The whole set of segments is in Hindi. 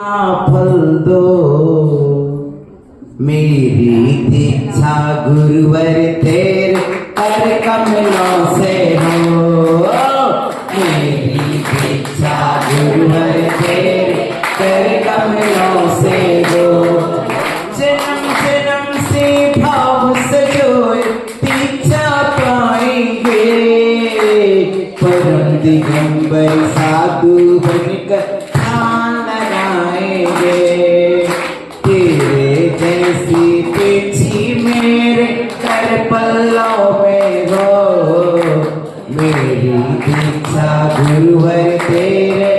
फल दो मेरी दीक्षा गुरुवर तेरे कर कमलों से हो। मेरी दीक्षा गुरुवर तेरे कर कमलों से हो। जन्म जन्म से भाव सजोए दीक्षा पाएंगे। परम दिगंबर साधु बनकर ध्यान लगाएंगे। तेरे जैसी पीछी मेरे कर पल्लों में हो। मेरी दीक्षा गुरुवर तेरे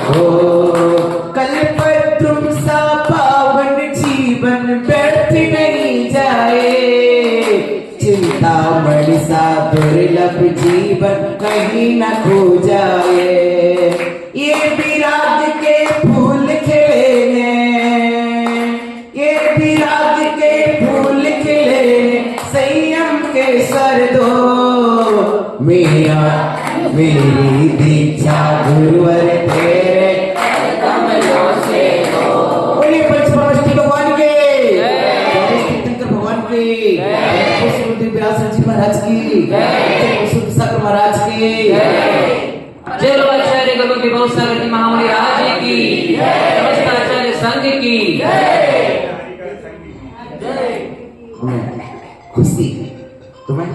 हो। कल पर तुम सा पावन जीवन व्यर्थ नहीं जाए। चिंतामणि सा दुर्लभ जीवन कहीं न खो जाए। ये विराग के फूल खिले, ये विराग के फूल खिले संयम के सर दो। मेरी दीक्षा गुरुवर तेरे कमलों से हो। बोलिए पंचमहाष्टमी भगवान के, तीर्थंकर भगवान की, व्यास जी महाराज की, शुद्ध सागर महाराज की जय। आचार्य गुरु की बहुत सागर की महामुनि राज की, समस्त आचार्य संघ की खुशी है तुम्हें,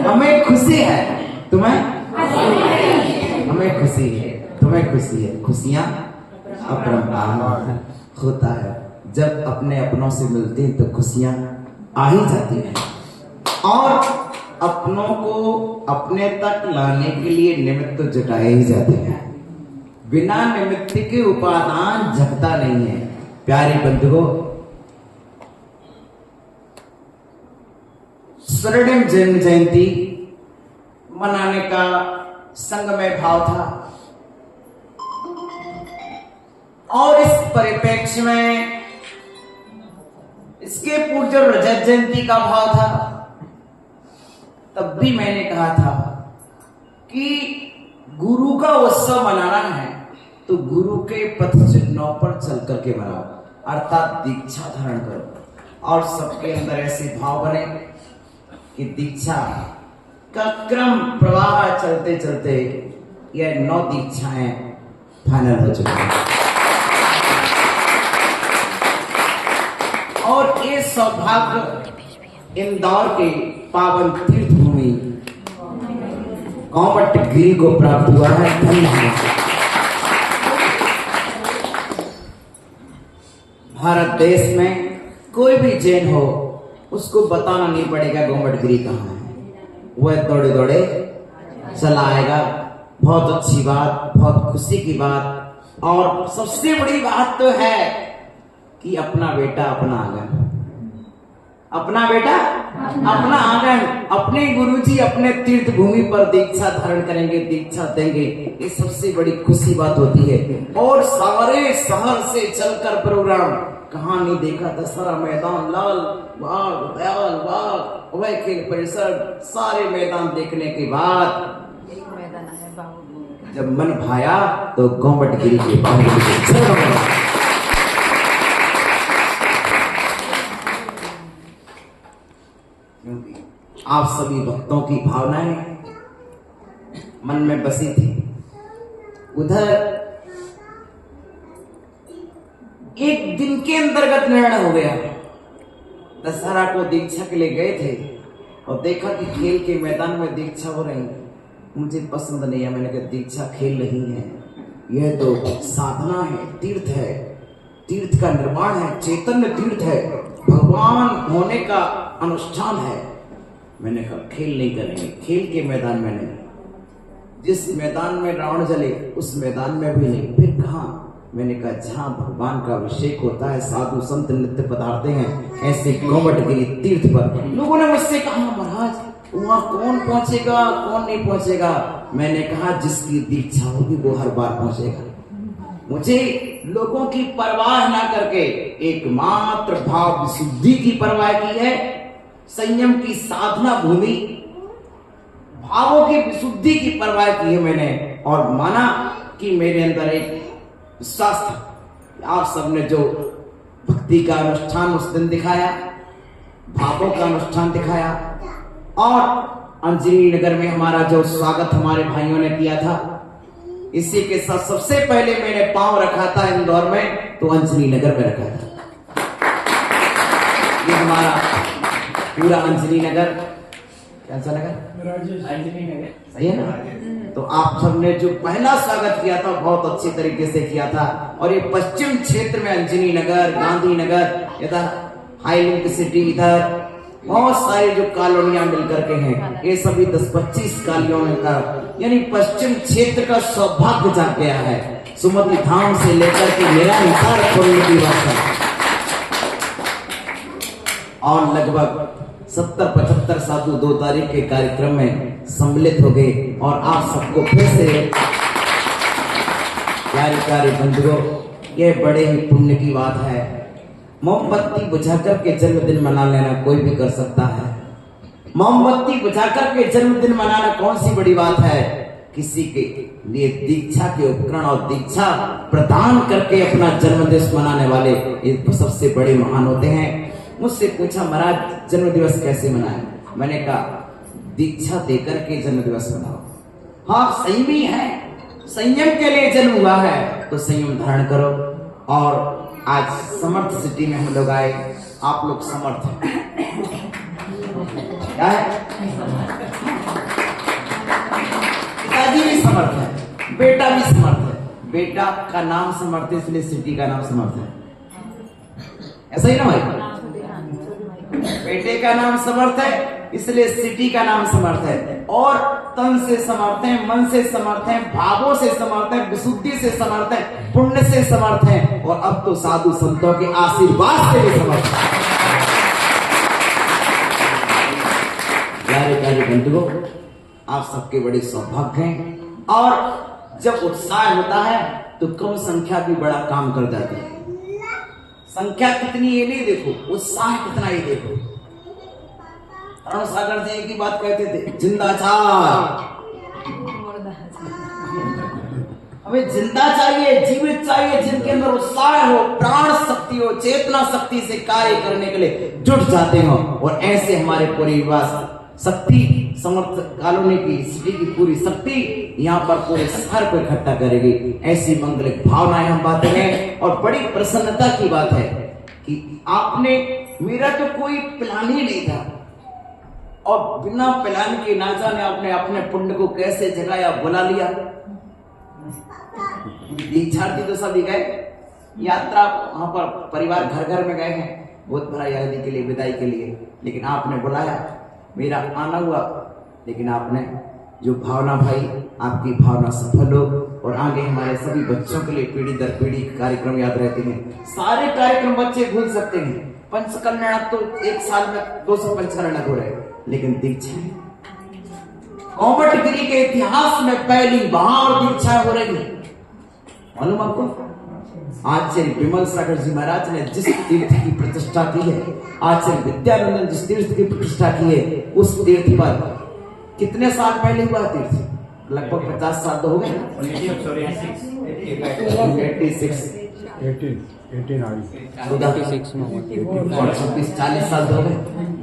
हमें खुशी है तुम्हें, हमें खुशी है तुम्हें खुशी है। खुशियां अपरंपार होता है। जब अपने अपनों से मिलते हैं तो खुशियां आ ही जाती हैं। और अपनों को अपने तक लाने के लिए निमित्त तो जुटाए ही जाते हैं। बिना निमित्त के उपादान जगता नहीं है। प्यारे बंधुओं, स्वर्णिम जन्म जयंती मनाने का संगमय भाव था। और इस परिप्रेक्ष्य में इसके पूर्व रजत जयंती का भाव था। तब भी मैंने कहा था कि गुरु का उत्सव मनाना है तो गुरु के पथ चिन्हों पर चल करके मनाओ, अर्थात दीक्षा धारण करो। और सबके अंदर ऐसे भाव बने कि दीक्षा का क्रम प्रवाह चलते चलते यह 9 दीक्षाएं फाइनल हो चुकी हैं। और ये सौभाग्य इंदौर के पावन तीर्थ भूमि कांवट गिरी को प्राप्त हुआ है। धन्यवाद। भारत देश में कोई भी जैन हो उसको बताना नहीं पड़ेगा गोमट गिरी कहाँ है। वह दौड़े दौड़े चला आएगा। बहुत अच्छी बात, बहुत खुशी की बात। और सबसे बड़ी बात तो है कि अपना बेटा अपना आंगन, अपना बेटा अपना आंगन, अपने गुरुजी अपने तीर्थ भूमि पर दीक्षा धारण करेंगे, दीक्षा देंगे। ये सबसे बड़ी खुशी बात होती है। और सारे शहर से चलकर प्रोग्राम कहाँ नहीं देखा था। सारा मैदान, लाल बाग, दयाल बाग, वह खेल परिसर, सारे मैदान देखने के बाद एक मैदान है बाबू, जब मन भाया तो गोमट गिरी के बाहर आप सभी भक्तों की भावनाएं मन में बसी थी। उधर एक दिन के अंतर्गत निर्णय हो गया। दशहरा को दीक्षा के लिए गए थे और देखा कि खेल के मैदान में दीक्षा हो रही। मुझे पसंद नहीं है। मैंने कहा दीक्षा खेल नहीं है, यह तो साधना है, तीर्थ है, तीर्थ का निर्माण है, चैतन्य तीर्थ है, भगवान होने का अनुष्ठान है। मैंने कहा खेल नहीं करेंगे, खेल के मैदान में नहीं। जिस मैदान में रावण जले उस मैदान में भी नहीं। फिर कहा? मैंने कहा जहां भगवान का अभिषेक होता है, साधु संत नित्य पधारते हैं, ऐसे गोमट गिरी तीर्थ पर। लोगों ने मुझसे कहा महाराज वहां कौन पहुंचेगा, कौन नहीं पहुंचेगा। मैंने कहा जिसकी दीक्षा होगी वो हर बार पहुंचेगा। मुझे लोगों की परवाह ना करके एकमात्र भाव विशुद्धि की परवाह की है। संयम की साधना भूमि, भावों की विशुद्धि की परवाह की है मैंने। और माना कि मेरे अंदर एक विश्वास था कि आप सबने जो भक्ति का अनुष्ठान उस दिन दिखाया, भावों का अनुष्ठान दिखाया, और अंजनी नगर में हमारा जो स्वागत हमारे भाइयों ने किया था, इसी के साथ सबसे पहले मैंने पांव रखा था इंदौर में तो अंजनी नगर में रखा था। ये हमारा पूरा अंजनी नगर, कैसा लगा? अंजनी नगर सही है ना? तो आप सबने जो पहला स्वागत किया था बहुत अच्छे तरीके से किया था। और ये पश्चिम क्षेत्र में अंजनी नगर, गांधी नगर, इधर हाईलिंक सिटी, इधर बहुत सारी जो कॉलोनियां मिलकर के हैं, ये सभी 10-25 कॉलोनियों का यानी पश्चिम क्षेत्र का सौभाग्य जाग गया है। सुमति धाम से लेकर के मेरा निसार खोलने की बात है, और लगभग 70-75 साधु 2 तारीख के कार्यक्रम में सम्मिलित हो गए। और आप सबको फिर से प्यारे बंधुओं, ये बड़े ही पुण्य की बात है। मोमबत्ती बुझाकर के जन्मदिन मना लेना कोई भी कर सकता है। मोमबत्ती बुझाकर के जन्मदिन मनाना कौन सी बड़ी बात है? किसी के लिए दीक्षा के उपकरण और दीक्षा प्रदान करके अपना जन्मदिन मनाने वाले ये सबसे बड़े महान होते हैं। मुझसे पूछा, महाराज जन्म दिवस कैसे मनाएं? मैंने कहा दीक्षा देकर के जन्म दिवस मनाओ। हाँ, संयमी है, संयम के लिए जन्म हुआ है तो संयम धारण करो। और आज समर्थ सिटी में हम लोग आए, आप लोग समर्थ हैं, क्या है? पिताजी भी समर्थ है, बेटा भी समर्थ है। बेटा का नाम समर्थ है इसलिए सिटी का नाम समर्थ है, ऐसा ही ना भाई? बेटे का नाम समर्थ है इसलिए सिटी का नाम समर्थ है। और तन से समर्थ है, मन से समर्थ है, भावों से समर्थ है, विशुद्धि से समर्थ है, पुण्य से समर्थ है, और अब तो साधु संतों के आशीर्वाद से भी समर्थ है। प्यारे बंधुओं, आप सबके बड़े सौभाग्य हैं। और जब उत्साह होता है तो कम संख्या भी बड़ा काम कर जाती है। संख्या कितनी ये नहीं देखो, उत्साह कितना ये देखो। अरुण सागर जी की बात कहते थे, जिंदाचार, हमें जिंदा चाहिए, जीवित चाहिए, जिनके अंदर उत्साह हो, प्राण शक्ति हो, चेतना शक्ति से कार्य करने के लिए जुट जाते हो। और ऐसे हमारे परिवार शक्ति समर्थ कॉलोनी की सिटी की पूरी शक्ति यहाँ पर पूरे शहर को इकट्ठा करेगी। ऐसी मंगलिक भावनाएं हम बातें हैं। और बड़ी प्रसन्नता की बात है कि आपने, मेरा तो कोई प्लान ही नहीं था, और बिना प्लान के ना जाने आपने अपने पुण्य को कैसे जगाया, बुला लिया। दीक्षार्थी तो सभी गए, यात्रा वहां पर परिवार घर घर में गए हैं बहुत भरा यादी के लिए, विदाई के लिए, लेकिन आपने बुलाया, मेरा आना हुआ। लेकिन आपने जो भावना भाई, आपकी भावना सफल हो, और आगे हमारे सभी बच्चों के लिए पीढ़ी दर पीढ़ी कार्यक्रम याद रहते हैं। सारे कार्यक्रम बच्चे भूल सकते हैं, पंचकल्याण तो एक साल में 200 पंचकल्याण हो रहे, लेकिन दीक्षा कोमटगिरी के इतिहास में पहली बार दीक्षा हो रही है। मालूम आपको? आचार्य विमल सागर जी महाराज ने जिस तीर्थ की प्रतिष्ठा की है, आचार्य विद्यानंदन जिस तीर्थ की प्रतिष्ठा की है, उस तीर्थ पर कितने साल पहले हुआ तीर्थ? लगभग 50 साल तो हो गए ना। 40 साल तो हो गए।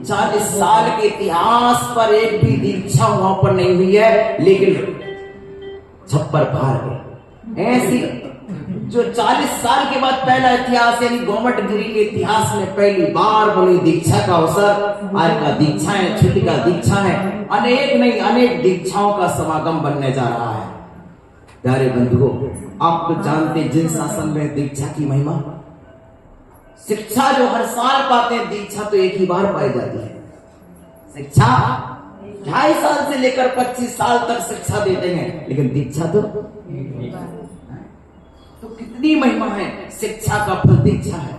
40 साल के इतिहास पर एक भी दीक्षा वहां पर नहीं हुई है, लेकिन छप्पर पार गए। ऐसी जो 40 साल के बाद पहला इतिहास यानी गोमटगिरी के इतिहास में पहली बार बनी दीक्षा का अवसर, आज का दीक्षा है, छुट्टी का दीक्षा है, अनेक नहीं अनेक दीक्षाओं का समागम बनने जा रहा है। प्यारे बंधुओं, आप तो जानते जिन शासन में दीक्षा की महिमा, शिक्षा जो हर साल पाते हैं, दीक्षा तो एक ही बार पाई जाती है। शिक्षा 2.5 साल से लेकर 25 साल तक शिक्षा देते हैं, लेकिन दीक्षा तो कितनी महिमा है। शिक्षा का फल दीक्षा है,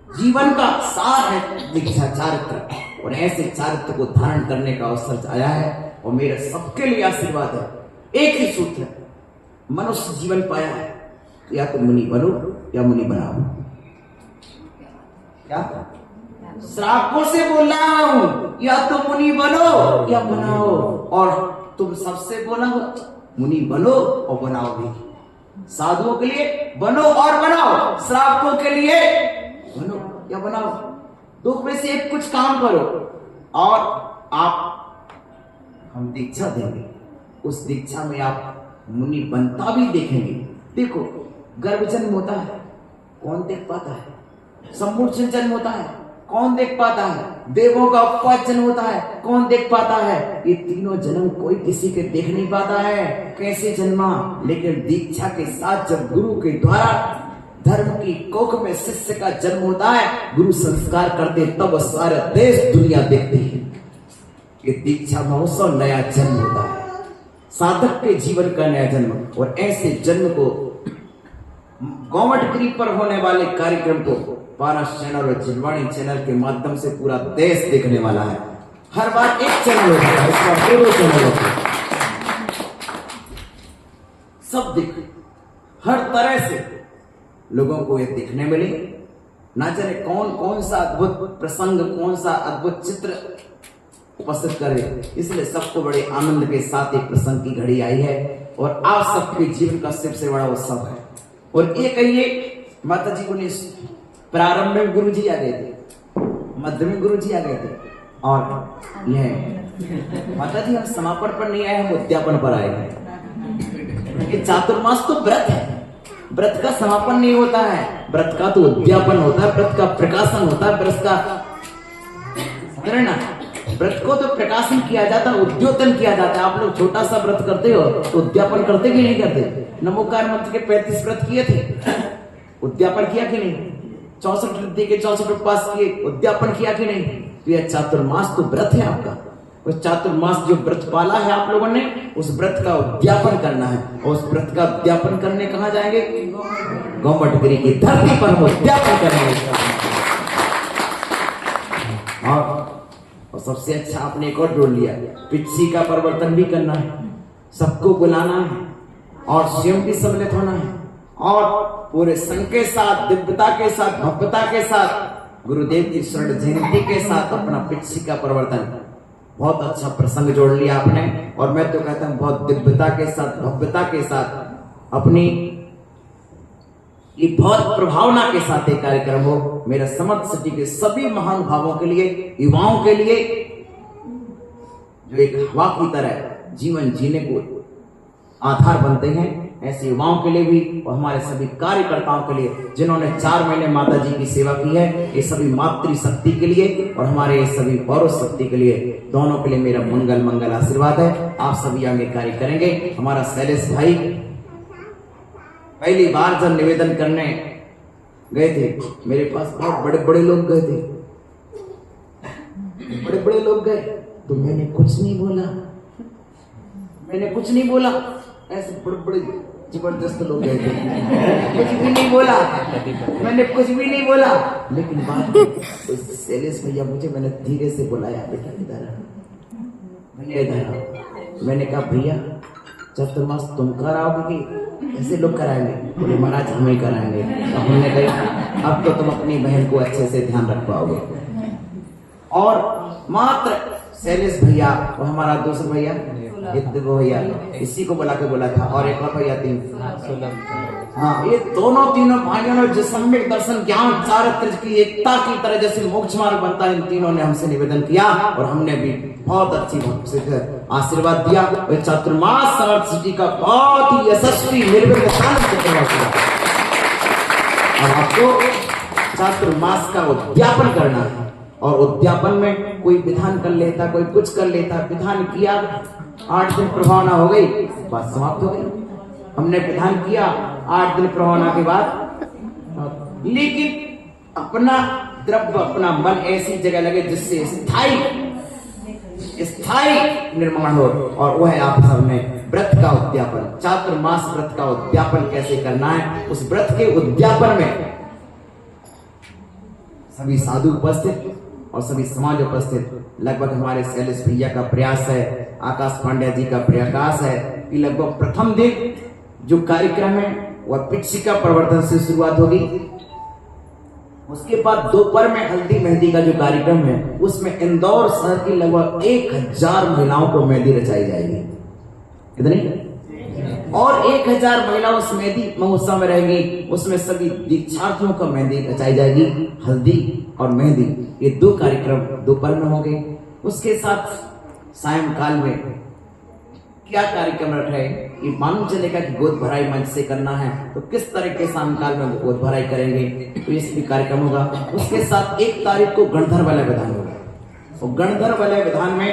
जीवन का सार है दीक्षा, चारित्र। और ऐसे चारित्र को धारण करने का अवसर आया है, और मेरे सबके लिए आशीर्वाद है। एक ही सूत्र है, मनुष्य जीवन पाया है, या तो मुनि बनो या मुनि बनाओ। क्या श्रापों से बोल रहा हूं, या तो मुनि बनो या बनाओ। और तुम सबसे बोला हो मुनि बनो और बनाओ भी, साधुओं के लिए बनो और बनाओ, श्रावकों के लिए बनो या बनाओ, दो में से एक कुछ काम करो और आप हम दीक्षा देंगे, उस दीक्षा में आप मुनि बनता भी देखेंगे। देखो गर्भ जन्म होता है, कौन देख पाता है? सम्मूढ़ जन्म होता है, कौन देख पाता है? देवों का उपवास जन्म होता है, कौन देख पाता है? ये तीनों जन्म कोई किसी के देख नहीं पाता है कैसे जन्मा, लेकिन दीक्षा के साथ जब गुरु के द्वारा धर्म की कोख में शिष्य का जन्म होता है, गुरु संस्कार करते, तब सारे देश दुनिया देखती है कि दीक्षा महोत्सव नया जन्म होता है, साधक के जीवन का नया जन्म। और ऐसे जन्म को गोमटगिरी पर होने वाले कार्यक्रम को पारस चैनल और जिलवाणी चैनल के माध्यम से पूरा देश देखने वाला है। हर बार एक चैनल होता है, इस बार 2 चैनल होते हैं, सब दिख हर तरह से लोगों को ये दिखने मिले। ना जाने कौन कौन सा अद्भुत प्रसंग, कौन सा अद्भुत चित्र उपस्थित करे, इसलिए सबको बड़े आनंद के साथ एक प्रसंग की घड़ी आई है और आप सबके जीवन का सबसे बड़ा उत्सव है। और ये कहिए माता जी को प्रारंभ में गुरु जी आ गए थे, मध्य में गुरु जी आ गए थे, और यह माता जी हम समापन पर नहीं आए, हम उद्यापन पर आए हैं। ये चातुर्मास तो व्रत है, व्रत का समापन नहीं होता है, व्रत का तो उद्यापन होता है, व्रत का प्रकाशन होता है, व्रत का समझ रहे ना, व्रत को तो प्रकाशन किया जाता है, उद्योतन किया जाता है। आप लोग छोटा सा व्रत करते हो तो उद्यापन करते कि नहीं करते? नमोकार मंत्र के 35 व्रत किए थे, उद्यापन किया कि नहीं? 64 रिद्धि के 64 उपवास किए, उद्यापन किया कि नहीं? तो यह चातुर्मास तो व्रत है आपका, उस चातुर्मास जो व्रत पाला है आप लोगों ने, उस व्रत का उद्यापन करना है। और उस व्रत का उद्यापन करने कहाँ जाएंगे? गोमटगिरी की धरती पर हम उद्यापन करेंगे। और सबसे अच्छा आपने एक और जोड़ लिया, पिछी का परिवर्तन भी करना है, सबको बुलाना है और स्वयं भी सम्मिलित होना है, और पूरे संघ के साथ, दिव्यता के साथ, भव्यता के साथ, गुरुदेव की स्वर्ण जयंती के साथ अपना पिछी का परिवर्तन। बहुत अच्छा प्रसंग जोड़ लिया आपने, और मैं तो कहता हूं बहुत दिव्यता के साथ, भव्यता के साथ, अपनी ये बहुत प्रभावना के साथ एक कार्यक्रम हो। मेरा समस्त सिटी के सभी महान भावों के लिए, युवाओं के लिए, जो एक हवा की तरह जीवन जीने को आधार बनते हैं, ऐसे युवाओं के लिए भी, और हमारे सभी कार्यकर्ताओं के लिए जिन्होंने 4 महीने माता जी की सेवा की है, ये सभी मातृ शक्ति के लिए और हमारे सभी पौरुष शक्ति के लिए, दोनों के लिए मेरा मंगल मंगल आशीर्वाद है। आप सभी आगे कार्य करेंगे। हमारा शैलेश भाई पहली बार जब निवेदन करने गए थे, मेरे पास बहुत बड़े बड़े लोग गए थे, बड़े बड़े लोग गए, तो मैंने कुछ नहीं बोला, मैंने कुछ नहीं बोला, ऐसे बड़े बड़े जबरदस्त लोग गए थे, कुछ भी नहीं बोला, मैंने कुछ भी नहीं बोला। लेकिन बाद में शैलेश भैया मुझे, मैंने धीरे से बुलाया, बेटा इधर भैया इधर आओ। मैंने कहा भैया चातुर्मास तुम कराओगे कि ऐसे लोग कराएंगे? बोले महाराज हम ही कराएंगे। तो हमने कहा अब तो तुम अपनी बहन को अच्छे से ध्यान रख पाओगे। और मात्र शैलेश भैया और हमारा दूसरा भैया भैया, इसी को बुला के बोला था, और एक और भैया 3, हाँ, ये दोनों तीनों भाइयों ने जो सम्यक दर्शन ज्ञान चारित्र की एकता की तरह जैसे मोक्ष मार्ग बनता है, इन तीनों ने हमसे निवेदन किया और हमने भी बहुत अच्छी आशीर्वाद दिया। चातुर्मास समर्थ सिटी का बहुत ही यशस्वी निर्विघ्न और आपको चातुर्मास का उद्यापन करना है। और उद्यापन में कोई विधान कर लेता, कोई कुछ कर लेता, विधान किया, 8 दिन प्रभावना हो गई, बात समाप्त हो गई। हमने विधान किया 8 दिन प्रभावना के बाद, लेकिन अपना द्रव्य, अपना मन ऐसी जगह लगे जिससे स्थायी निर्माण हो, और वह है आप सबने व्रत का उद्यापन, चातुर्मास व्रत का उद्यापन कैसे करना है। उस व्रत के उद्यापन में सभी साधु उपस्थित और सभी समाज उपस्थित, लगभग हमारे शैलेश भैया का प्रयास है, आकाश पांड्या जी का प्रयास है कि लगभग प्रथम दिन जो कार्यक्रम है वह पिछिका प्रवर्तन से शुरुआत होगी। उसके बाद दोपहर में हल्दी मेहंदी का जो कार्यक्रम है, उसमें इंदौर शहर की लगभग 1000 महिलाओं को मेहंदी रचाई जाएगी। कितनी? और 1000 महिला उस मेहंदी महोत्सव में रहेंगी। उसमें सभी दीक्षार्थियों को मेहंदी रचाई जाएगी। हल्दी और मेहंदी ये 2 कार्यक्रम दोपहर में होंगे। उसके साथ सायंकाल में क्या कार्यक्रम रख रहे हैं, ये मालूम चलेगा कि गोद भराई मंच से करना है तो किस तरह के सायंकाल में गोद भराई करेंगे, तो ये भी कार्यक्रम होगा। उसके साथ 1 तारीख को गणधर वलय विधान होगा और गणधर वलय विधान में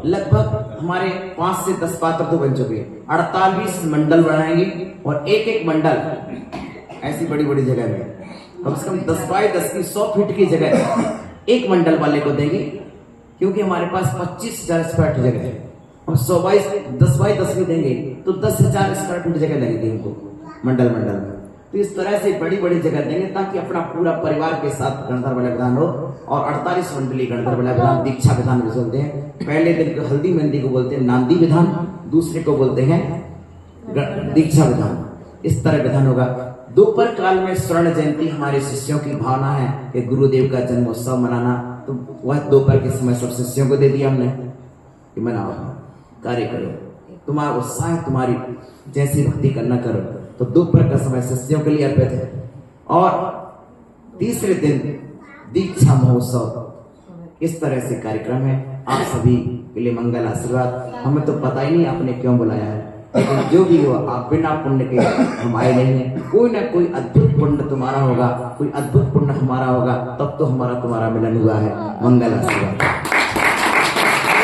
लगभग हमारे 5 से 10 पात्र तो बन चुके हैं। 48 मंडल बनाएंगे और एक मंडल ऐसी बड़ी बड़ी जगह में कम से कम 10 बाई 10 की 100 फीट की जगह एक मंडल वाले को देंगे, क्योंकि हमारे पास 25,000 स्क्वायर फीट जगह है। हम 100 बाई 10 बाई 10 भी देंगे तो 10,000 स्क्वायर फीट जगह लगेगी हमको मंडल में। तो इस तरह से बड़ी बड़ी जगह देंगे ताकि अपना पूरा परिवार के साथ गणधर वलय विधान हो। और 48 मंडली गणधर वलय विधान दीक्षा विधान भी बोलते हैं। पहले दिन को हल्दी मेहंदी को बोलते हैं नांदी विधान, दूसरे को बोलते हैं दीक्षा विधान। इस तरह विधान होगा। दोपहर काल में स्वर्ण जयंती हमारे शिष्यों की भावना है कि गुरुदेव का जन्मोत्सव मनाना, तो वह दोपहर के समय सब शिष्यों को दे दिया हमने कि मनाओ, कार्य करो, तुम्हारा उत्साह तुम्हारी जैसी भक्ति करना करो। तो दोपहर का समय शिष्यों के लिए अर्पित है। और तीसरे दिन दीक्षा महोत्सव। इस तरह से कार्यक्रम है। आप सभी के लिए मंगल आशीर्वाद। हमें तो पता ही नहीं आपने क्यों बुलाया है, लेकिन जो भी हो आप बिना पुण्य के हम आए नहीं है। कोई ना कोई अद्भुत पुण्य तुम्हारा होगा, कोई अद्भुत पुण्य हमारा होगा, तब तो हमारा तुम्हारा मिलन हुआ है। मंगल आशीर्वाद।